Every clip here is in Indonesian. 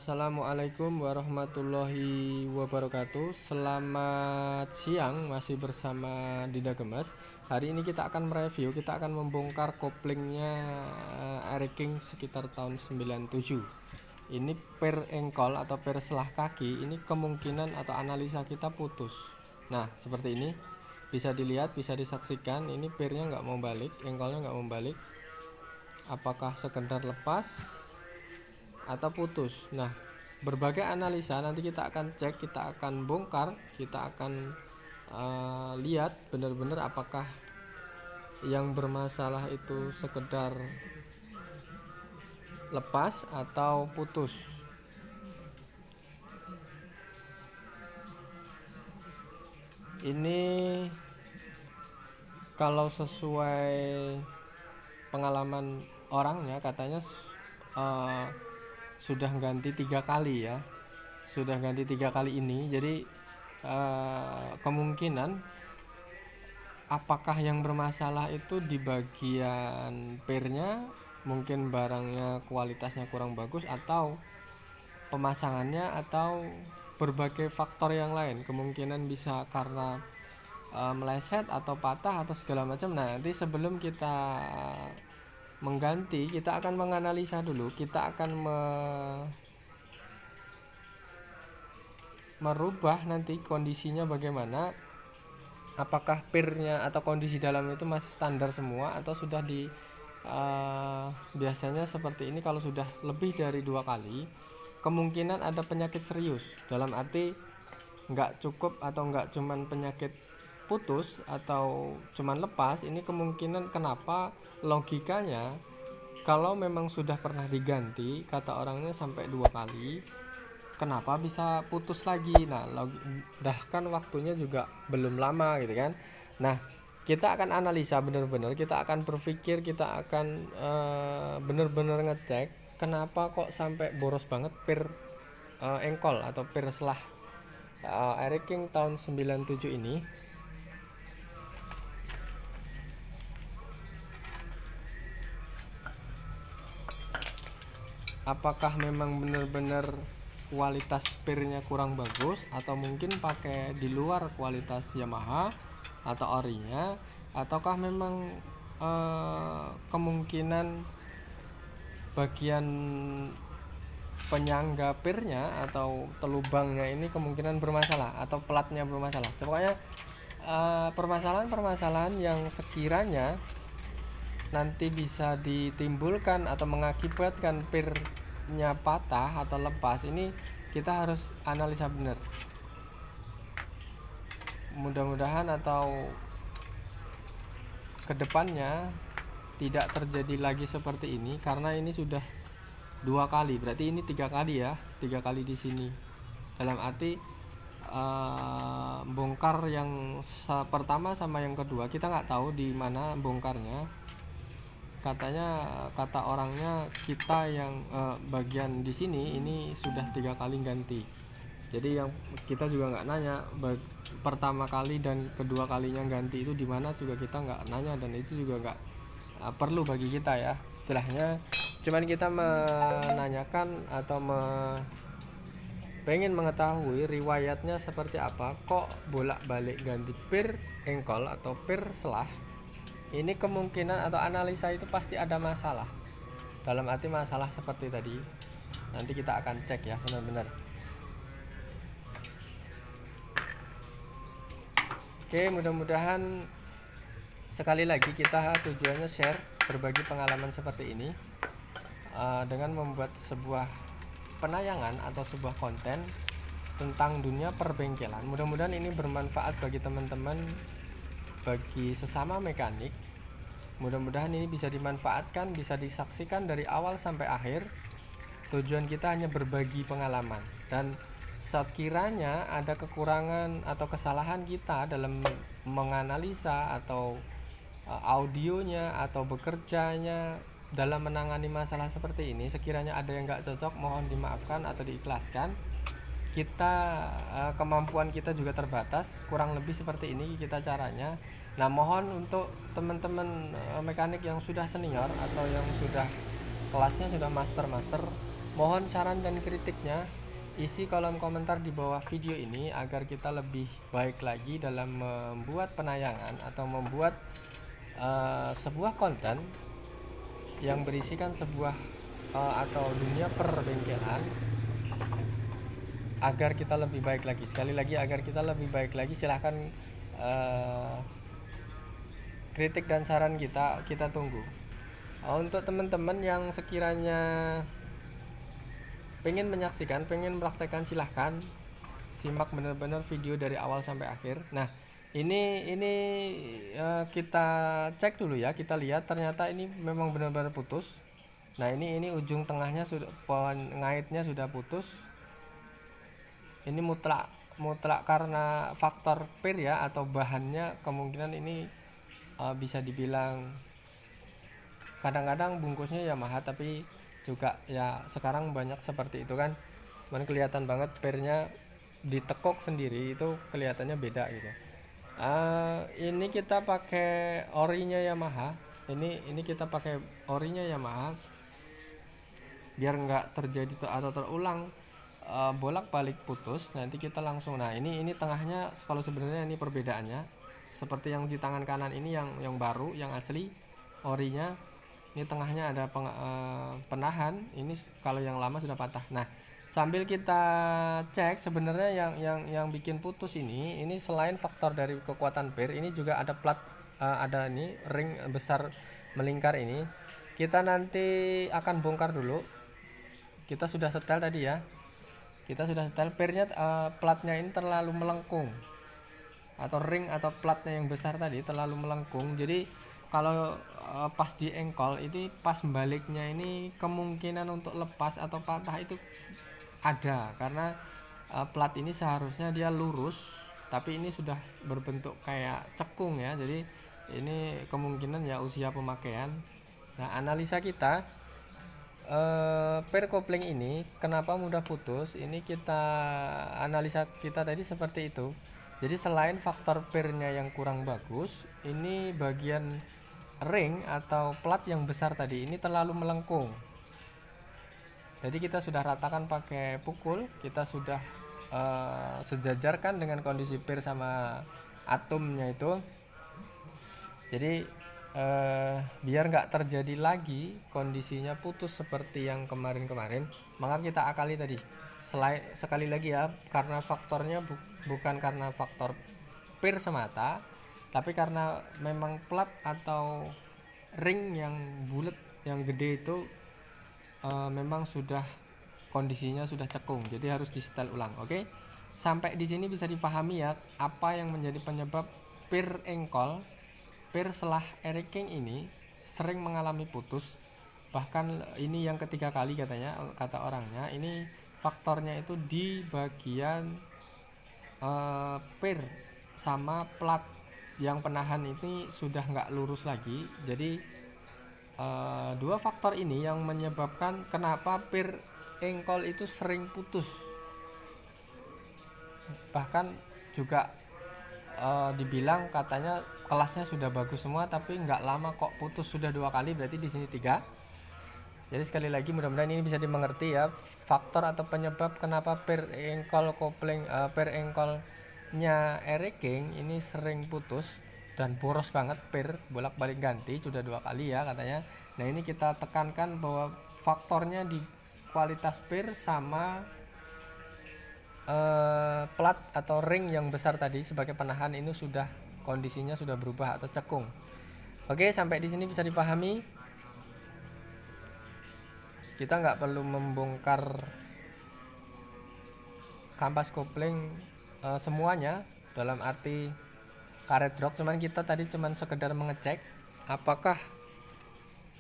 Assalamualaikum warahmatullahi wabarakatuh. Selamat siang, masih bersama Dinda Gemes. Hari ini kita akan mereview, kita akan membongkar koplingnya Air King sekitar tahun 97. Ini per engkol atau per selah kaki, ini kemungkinan atau analisa kita putus. Nah, seperti ini. Bisa dilihat, bisa disaksikan, ini pernya nggak mau balik, engkolnya nggak mau balik. Apakah sekedar lepas atau putus. Nah, berbagai analisa nanti kita akan cek, kita akan bongkar, kita akan lihat benar-benar apakah yang bermasalah itu sekedar lepas atau putus. Ini kalau sesuai pengalaman orangnya katanya sudah ganti 3 kali ya, sudah ganti 3 kali ini. Jadi kemungkinan apakah yang bermasalah itu di bagian pernya, mungkin barangnya kualitasnya kurang bagus, atau pemasangannya, atau berbagai faktor yang lain. Kemungkinan bisa karena meleset atau patah atau segala macam. Nah, nanti sebelum kita mengganti, kita akan menganalisa dulu, kita akan merubah nanti kondisinya bagaimana, apakah pirnya atau kondisi dalam itu masih standar semua atau sudah di biasanya seperti ini kalau sudah lebih dari 2 kali kemungkinan ada penyakit serius, dalam arti nggak cukup atau nggak cuman penyakit putus atau cuman lepas. Ini kemungkinan kenapa, logikanya kalau memang sudah pernah diganti, kata orangnya sampai 2 kali, kenapa bisa putus lagi. Nah, bahkan waktunya juga belum lama gitu kan. Nah, kita akan analisa benar-benar, kita akan berpikir, kita akan benar-benar ngecek kenapa kok sampai boros banget pir engkol atau pir selah Air King tahun 97 ini. Apakah memang benar-benar kualitas pirnya kurang bagus, atau mungkin pakai di luar kualitas Yamaha atau orinya, ataukah memang kemungkinan bagian penyangga pirnya atau telubangnya ini kemungkinan bermasalah atau platnya bermasalah. Pokoknya permasalahan-permasalahan yang sekiranya nanti bisa ditimbulkan atau mengakibatkan pirnya patah atau lepas, ini kita harus analisa benar. Mudah-mudahan atau kedepannya tidak terjadi lagi seperti ini, karena ini sudah 2 kali, berarti ini 3 kali ya, 3 kali di sini. Dalam arti bongkar yang pertama sama yang kedua kita nggak tahu di mana bongkarnya. Katanya, kata orangnya, kita yang bagian di sini ini sudah 3 kali ganti. Jadi yang kita juga nggak nanya pertama kali dan kedua kalinya ganti itu di mana, juga kita nggak nanya, dan itu juga nggak perlu bagi kita ya istilahnya. Cuman kita menanyakan atau pengen mengetahui riwayatnya seperti apa, kok bolak-balik ganti pir engkol atau pir selah. Ini kemungkinan atau analisa itu pasti ada masalah, dalam arti masalah seperti tadi. Nanti kita akan cek ya benar-benar. Oke, mudah-mudahan sekali lagi kita tujuannya share, berbagi pengalaman seperti ini dengan membuat sebuah penayangan atau sebuah konten tentang dunia perbengkelan. Mudah-mudahan ini bermanfaat bagi teman-teman, bagi sesama mekanik. Mudah-mudahan ini bisa dimanfaatkan, bisa disaksikan dari awal sampai akhir. Tujuan kita hanya berbagi pengalaman, dan sekiranya ada kekurangan atau kesalahan kita dalam menganalisa atau audionya atau bekerjanya dalam menangani masalah seperti ini, sekiranya ada yang nggak cocok, mohon dimaafkan atau diikhlaskan. Kita kemampuan kita juga terbatas, kurang lebih seperti ini kita caranya. Nah, mohon untuk teman-teman mekanik yang sudah senior atau yang sudah kelasnya sudah master Mohon saran dan kritiknya, isi kolom komentar di bawah video ini agar kita lebih baik lagi dalam membuat penayangan atau membuat sebuah konten yang berisikan sebuah atau dunia perbengkelan, agar kita lebih baik lagi. Sekali lagi, agar kita lebih baik lagi, silahkan kritik dan saran kita tunggu. Untuk teman-teman yang sekiranya pengen menyaksikan, pengen mempraktekkan, silahkan simak benar-benar video dari awal sampai akhir. Nah, ini kita cek dulu ya, kita lihat ternyata ini memang benar-benar putus. Nah, ini ujung tengahnya sudah, pohon ngaitnya sudah putus. Ini mutlak karena faktor pir ya, atau bahannya kemungkinan ini bisa dibilang kadang-kadang bungkusnya Yamaha, tapi juga ya sekarang banyak seperti itu kan. Cuman kelihatan banget pirnya ditekuk sendiri, itu kelihatannya beda gitu. Ini kita pakai orinya Yamaha. Ini kita pakai orinya Yamaha biar nggak terjadi atau terulang bolak-balik putus. Nanti kita langsung, nah ini tengahnya, kalau sebenarnya ini perbedaannya seperti yang di tangan kanan ini yang baru, yang asli orinya. Ini tengahnya ada penahan, ini kalau yang lama sudah patah. Nah, sambil kita cek, sebenarnya yang bikin putus ini selain faktor dari kekuatan pir, ini juga ada plat, ada ini ring besar melingkar ini. Kita nanti akan bongkar dulu. Kita sudah setel tadi ya. Kita sudah setel pirnya, platnya ini terlalu melengkung, atau ring atau platnya yang besar tadi terlalu melengkung. Jadi kalau pas di engkol itu, pas baliknya ini kemungkinan untuk lepas atau patah itu ada, karena plat ini seharusnya dia lurus, tapi ini sudah berbentuk kayak cekung ya. Jadi ini kemungkinan ya usia pemakaian. Nah, analisa kita, per kopling ini kenapa mudah putus, ini kita analisa kita tadi seperti itu. Jadi selain faktor pirnya yang kurang bagus, ini bagian ring atau plat yang besar tadi ini terlalu melengkung. Jadi kita sudah ratakan pakai pukul, kita sudah sejajarkan dengan kondisi pir sama atomnya itu. Jadi biar nggak terjadi lagi kondisinya putus seperti yang kemarin-kemarin, maka kita akali tadi. Sekali lagi ya, karena faktornya bukan karena faktor pir semata, tapi karena memang plat atau ring yang bulat yang gede itu memang sudah kondisinya sudah cekung, jadi harus disetel ulang. Oke, sampai di sini bisa dipahami ya apa yang menjadi penyebab pir engkol, pir selah Eriking ini sering mengalami putus. Bahkan ini yang ketiga kali katanya, kata orangnya. Ini faktornya itu di bagian pir sama plat yang penahan ini sudah nggak lurus lagi. Jadi dua faktor ini yang menyebabkan kenapa pir engkol itu sering putus. Bahkan juga dibilang katanya kelasnya sudah bagus semua, tapi nggak lama kok putus, sudah 2 kali, berarti di sini 3. Jadi sekali lagi, mudah-mudahan ini bisa dimengerti ya, faktor atau penyebab kenapa pir engkol kopling, pir engkolnya Eriking ini sering putus dan boros banget, pir bolak-balik ganti sudah 2 kali ya katanya. Nah, ini kita tekankan bahwa faktornya di kualitas pir sama plat atau ring yang besar tadi sebagai penahan ini sudah kondisinya sudah berubah atau cekung. Oke, sampai di sini bisa dipahami. Kita nggak perlu membongkar kampas kopling semuanya, dalam arti karet jok, cuman kita tadi cuman sekedar mengecek apakah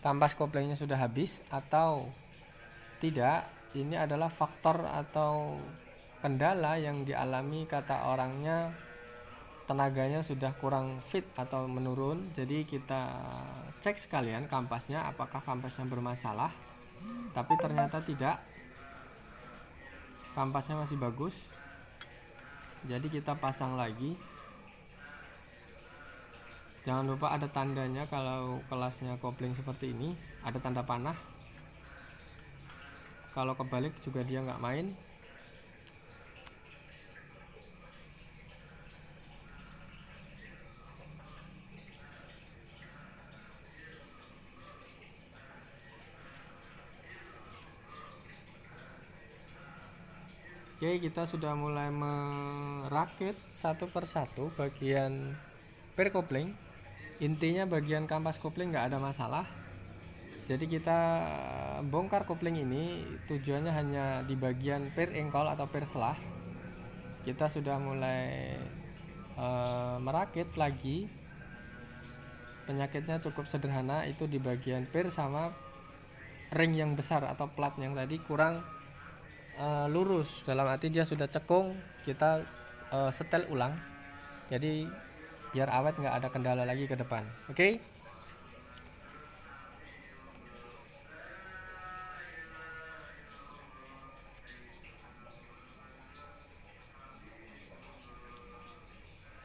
kampas koplingnya sudah habis atau tidak. Ini adalah faktor atau kendala yang dialami, kata orangnya tenaganya sudah kurang fit atau menurun. Jadi kita cek sekalian kampasnya, apakah kampasnya bermasalah, tapi ternyata tidak, kampasnya masih bagus. Jadi kita pasang lagi. Jangan lupa ada tandanya kalau kelasnya kopling seperti ini, ada tanda panah. kalau kebalik juga dia nggak main. Oke, kita sudah mulai merakit satu persatu bagian per kopling. Intinya bagian kampas kopling nggak ada masalah. Jadi kita bongkar kopling ini tujuannya hanya di bagian per engkol atau per selah. Kita sudah mulai merakit lagi. Penyakitnya cukup sederhana, itu di bagian per sama ring yang besar atau plat yang tadi kurang lurus, dalam arti dia sudah cekung, kita setel ulang, jadi biar awet, nggak ada kendala lagi ke depan. Oke.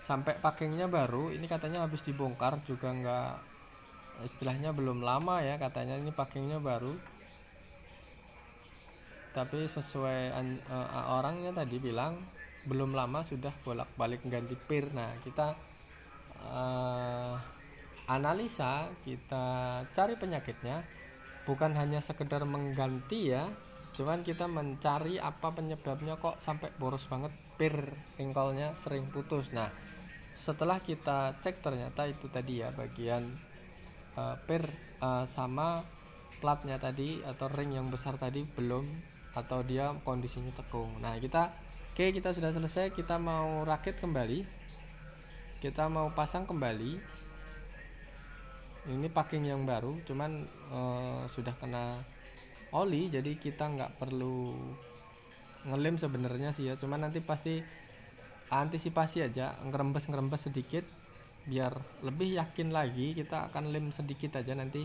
Sampai packingnya baru, ini katanya habis dibongkar juga, nggak, istilahnya belum lama ya, katanya ini packingnya baru, tapi sesuai orangnya tadi bilang belum lama sudah bolak-balik ganti pir. Nah, kita analisa, kita cari penyakitnya, bukan hanya sekedar mengganti ya, cuman kita mencari apa penyebabnya kok sampai boros banget pir engkolnya sering putus. Nah, setelah kita cek ternyata itu tadi ya, bagian pir sama platnya tadi atau ring yang besar tadi belum, atau dia kondisinya cekung. Nah, kita sudah selesai, kita mau rakit kembali, kita mau pasang kembali. Ini packing yang baru, cuman sudah kena oli, jadi kita nggak perlu ngelem sebenarnya sih ya, cuman nanti pasti antisipasi aja, ngerembes sedikit biar lebih yakin lagi. Kita akan lem sedikit aja nanti,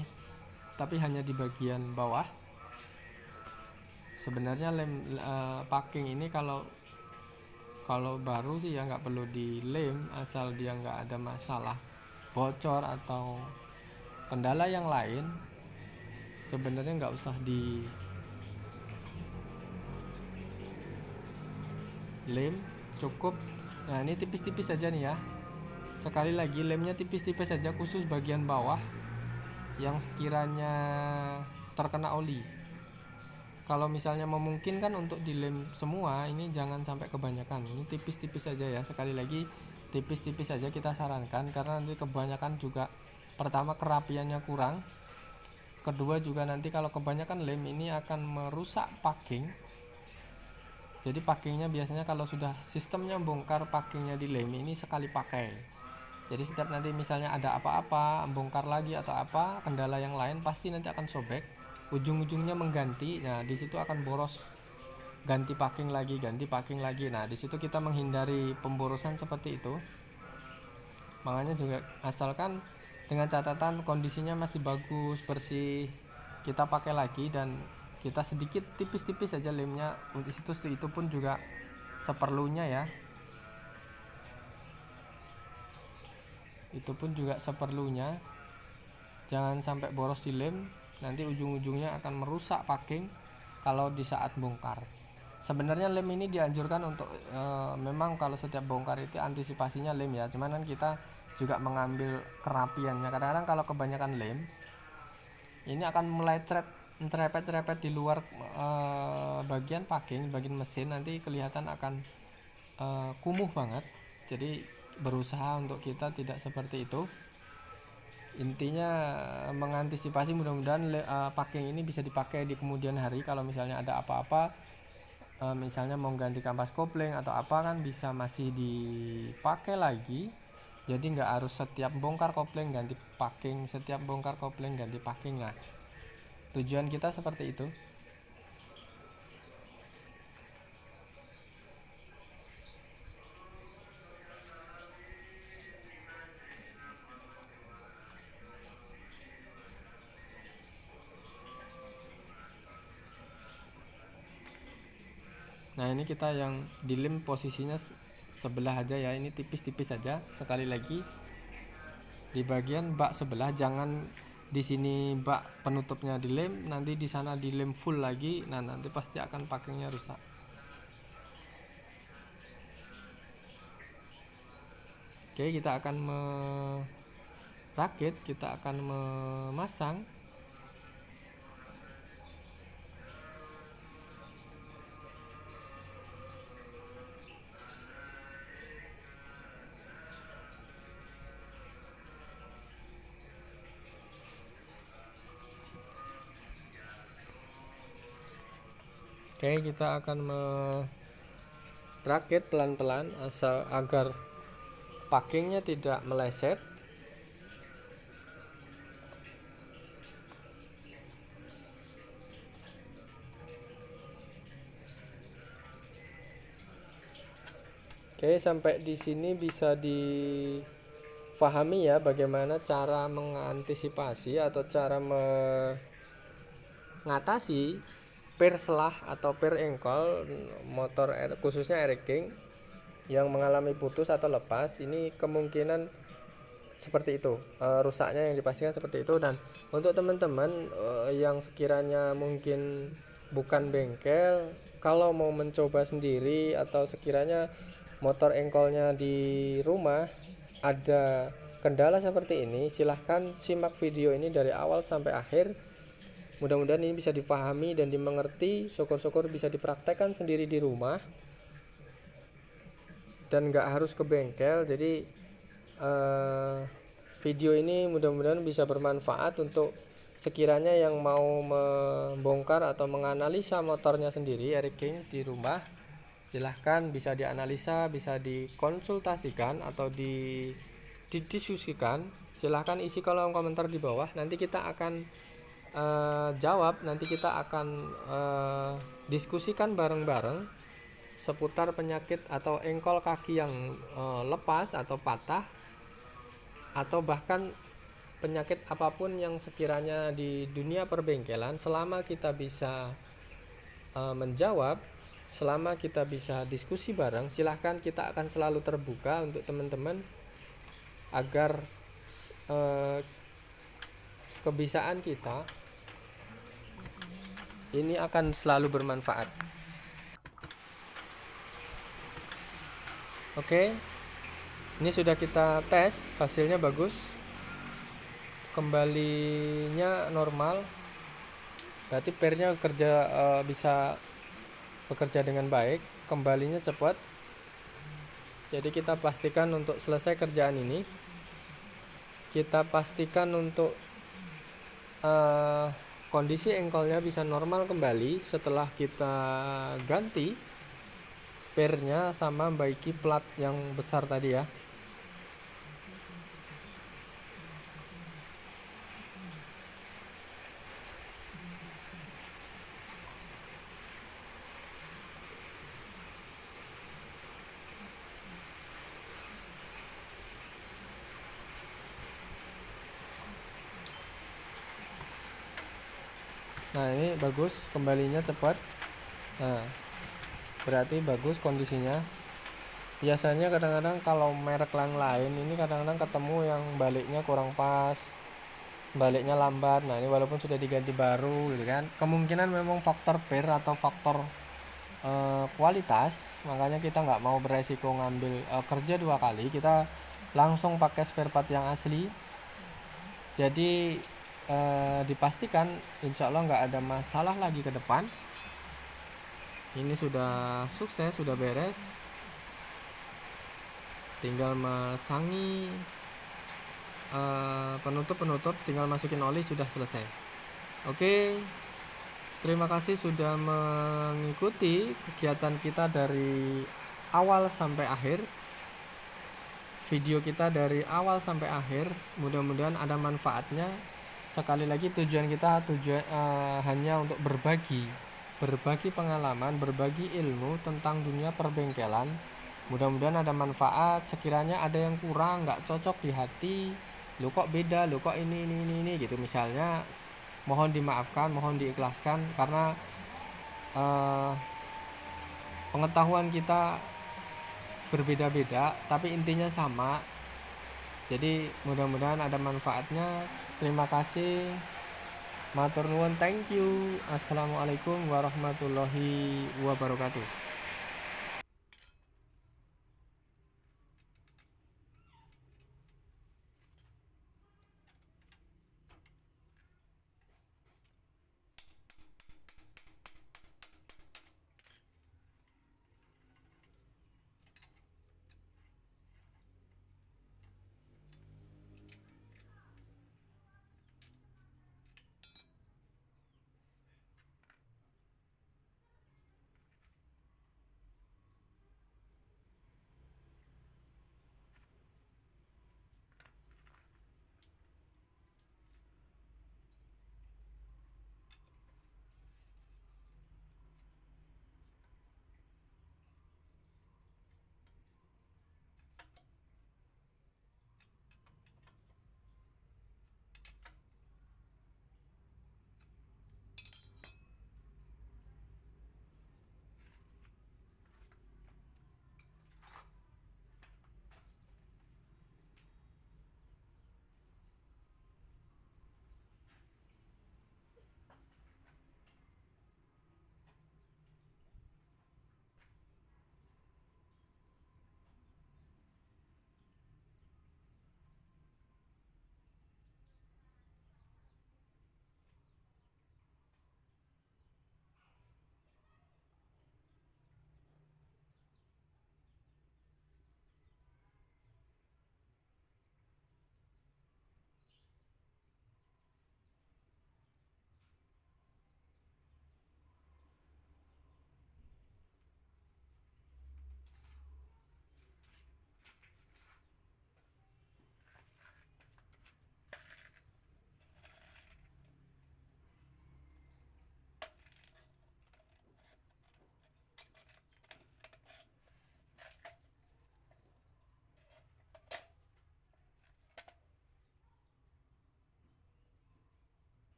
tapi hanya di bagian bawah. Sebenarnya lem packing ini kalau baru sih ya nggak perlu dilem, asal dia nggak ada masalah bocor atau kendala yang lain, sebenarnya nggak usah di lem, cukup. Nah, ini tipis-tipis aja nih ya, sekali lagi lemnya tipis-tipis aja, khusus bagian bawah yang sekiranya terkena oli. Kalau misalnya memungkinkan untuk dilem semua, ini jangan sampai kebanyakan, ini tipis-tipis aja ya, sekali lagi tipis-tipis aja kita sarankan, karena nanti kebanyakan juga, pertama kerapiannya kurang, kedua juga nanti kalau kebanyakan lem ini akan merusak packing. Jadi packingnya biasanya kalau sudah sistemnya bongkar packingnya di lem ini sekali pakai, jadi setiap nanti misalnya ada apa-apa, bongkar lagi atau apa, kendala yang lain, pasti nanti akan sobek, ujung-ujungnya mengganti. Nah, di situ akan boros, ganti packing lagi. Nah, di situ kita menghindari pemborosan seperti itu. Makanya juga asalkan dengan catatan kondisinya masih bagus, bersih, kita pakai lagi, dan kita sedikit tipis-tipis aja lemnya. Untuk itu pun juga seperlunya ya. Itu pun juga seperlunya. Jangan sampai boros di lem, nanti ujung-ujungnya akan merusak packing kalau di saat bongkar. Sebenarnya lem ini dianjurkan untuk memang kalau setiap bongkar itu antisipasinya lem ya, cuman kan kita juga mengambil kerapiannya. Kadang-kadang kalau kebanyakan lem ini akan mulai cerepet di luar bagian packing, bagian mesin, nanti kelihatan akan kumuh banget. Jadi berusaha untuk kita tidak seperti itu. Intinya mengantisipasi, mudah-mudahan packing ini bisa dipakai di kemudian hari. Kalau misalnya ada apa-apa, misalnya mau ganti kampas kopling atau apa, kan bisa masih dipakai lagi. Jadi nggak harus setiap bongkar kopling ganti packing, setiap bongkar kopling ganti packing. Nah, tujuan kita seperti itu. Nah, ini kita yang dilem posisinya sebelah aja ya, ini tipis-tipis aja. Sekali lagi di bagian bak sebelah, jangan di sini bak penutupnya dilem, nanti di sana dilem full lagi, nah nanti pasti akan packingnya rusak. Oke, kita akan merakit, kita akan memasang. Oke, kita akan merakit pelan-pelan asal agar packingnya tidak meleset. Oke, sampai di sini bisa difahami ya bagaimana cara mengantisipasi atau cara mengatasi per selah atau per engkol motor khususnya Eric King yang mengalami putus atau lepas. Ini kemungkinan seperti itu, rusaknya yang dipastikan seperti itu. Dan untuk teman-teman yang sekiranya mungkin bukan bengkel, kalau mau mencoba sendiri atau sekiranya motor engkolnya di rumah ada kendala seperti ini, silahkan simak video ini dari awal sampai akhir. Mudah-mudahan ini bisa difahami dan dimengerti, syukur-syukur bisa dipraktekkan sendiri di rumah dan nggak harus ke bengkel. Jadi video ini mudah-mudahan bisa bermanfaat untuk sekiranya yang mau membongkar atau menganalisa motornya sendiri Eric King di rumah. Silahkan bisa dianalisa, bisa dikonsultasikan atau didiskusikan. Silahkan isi kolom komentar di bawah, nanti kita akan jawab, nanti kita akan diskusikan bareng-bareng seputar penyakit atau engkol kaki yang lepas atau patah, atau bahkan penyakit apapun yang sekiranya di dunia perbengkelan. Selama kita bisa menjawab, selama kita bisa diskusi bareng, silahkan, kita akan selalu terbuka untuk teman-teman agar kebiasaan kita ini akan selalu bermanfaat. Oke, ini sudah kita tes, hasilnya bagus, kembalinya normal, berarti pernya bisa bekerja dengan baik, kembalinya cepat. Jadi kita pastikan untuk selesai kerjaan ini, kita pastikan untuk kondisi engkolnya bisa normal kembali setelah kita ganti pernya sama baiki plat yang besar tadi ya. Nah, ini bagus, kembalinya cepat. Nah, berarti bagus kondisinya. Biasanya kadang-kadang kalau merek yang lain ini kadang-kadang ketemu yang baliknya kurang pas, baliknya lambat. Nah, ini walaupun sudah diganti baru gitu kan, kemungkinan memang faktor per atau faktor kualitas. Makanya kita nggak mau beresiko ngambil kerja dua kali, kita langsung pakai spare part yang asli. Jadi dipastikan insya Allah nggak ada masalah lagi ke depan. Ini sudah sukses, sudah beres, tinggal mesangi penutup, tinggal masukin oli, sudah selesai. Oke, terima kasih sudah mengikuti kegiatan kita dari awal sampai akhir, video kita dari awal sampai akhir. Mudah-mudahan ada manfaatnya. Sekali lagi tujuan kita hanya untuk berbagi pengalaman, berbagi ilmu tentang dunia perbengkelan. Mudah-mudahan ada manfaat. Sekiranya ada yang kurang, nggak cocok di hati, lo kok beda, lo kok ini gitu misalnya, mohon dimaafkan, mohon diikhlaskan, karena pengetahuan kita berbeda-beda tapi intinya sama, Jadi mudah-mudahan ada manfaatnya. Terima kasih. Matur nuwun, thank you. Assalamualaikum warahmatullahi wabarakatuh.